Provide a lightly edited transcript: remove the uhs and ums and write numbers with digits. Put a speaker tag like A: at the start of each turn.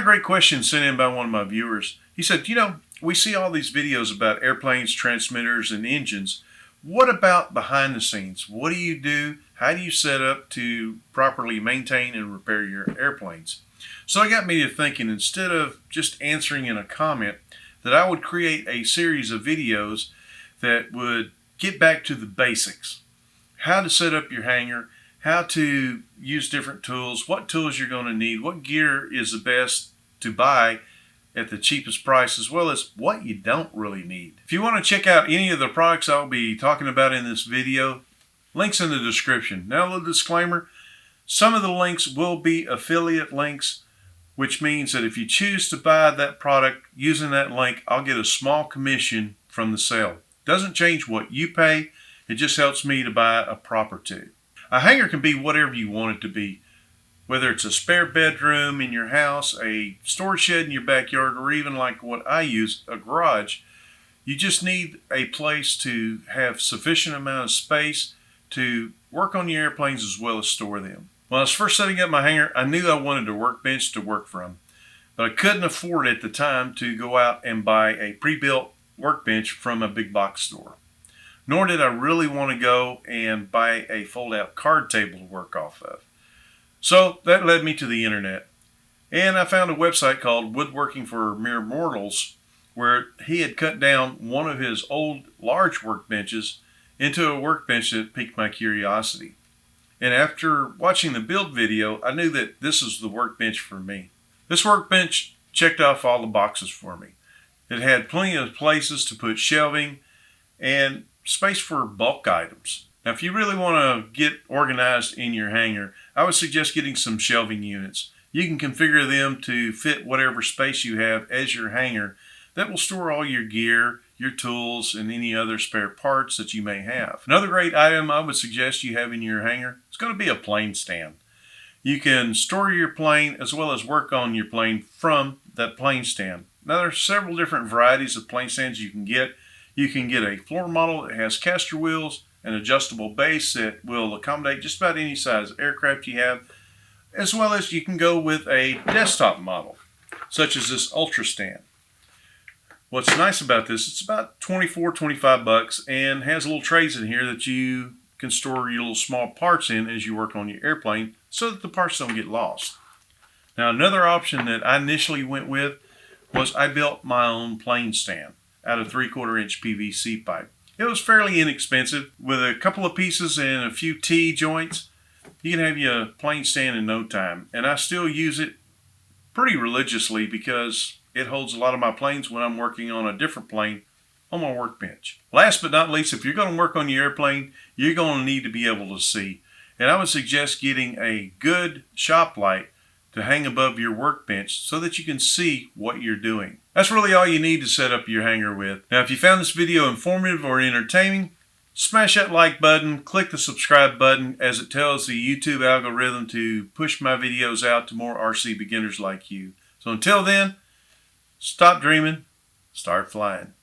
A: great question sent in by one of my viewers. He said, we see all these videos about airplanes, transmitters, and engines. What about behind the scenes? What do you do? How do you set up to properly maintain and repair your airplanes? So it got me to thinking, instead of just answering in a comment, that I would create a series of videos that would get back to the basics. How to set up your hangar, how to use different tools, what tools you're going to need, what gear is the best to buy at the cheapest price, as well as what you don't really need. If you want to check out any of the products I'll be talking about in this video, links in the description. Now, a disclaimer, some of the links will be affiliate links, which means that if you choose to buy that product using that link, I'll get a small commission from the sale. Doesn't change what you pay, it just helps me to buy a prop or two. A hangar can be whatever you want it to be, whether it's a spare bedroom in your house, a storage shed in your backyard, or even like what I use, a garage. You just need a place to have sufficient amount of space to work on your airplanes as well as store them. When I was first setting up my hangar, I knew I wanted a workbench to work from, but I couldn't afford at the time to go out and buy a pre-built workbench from a big box store. Nor did I really want to go and buy a fold-out card table to work off of. So that led me to the internet. And I found a website called Woodworking for Mere Mortals, where he had cut down one of his old large workbenches into a workbench that piqued my curiosity. And after watching the build video, I knew that this was the workbench for me. This workbench checked off all the boxes for me. It had plenty of places to put shelving and space for bulk items. Now, if you really want to get organized in your hangar, I would suggest getting some shelving units. You can configure them to fit whatever space you have as your hangar. That will store all your gear, your tools, and any other spare parts that you may have. Another great item I would suggest you have in your hangar is going to be a plane stand. You can store your plane as well as work on your plane from that plane stand. Now, there are several different varieties of plane stands you can get. You can get a floor model that has caster wheels, an adjustable base that will accommodate just about any size aircraft you have, as well as you can go with a desktop model, such as this Ultra stand. What's nice about this, it's about 25 bucks and has little trays in here that you can store your little small parts in as you work on your airplane so that the parts don't get lost. Now, another option that I initially went with was I built my own plane stand out of 3/4 inch PVC pipe. It was fairly inexpensive. With a couple of pieces and a few T-joints, you can have you a plane stand in no time. And I still use it pretty religiously because it holds a lot of my planes when I'm working on a different plane on my workbench. Last but not least, if you're going to work on your airplane, you're going to need to be able to see. And I would suggest getting a good shop light to hang above your workbench so that you can see what you're doing. That's really all you need to set up your hangar with. Now, if you found this video informative or entertaining, smash that like button, click the subscribe button, as it tells the YouTube algorithm to push my videos out to more RC beginners like you. So until then, stop dreaming, start flying.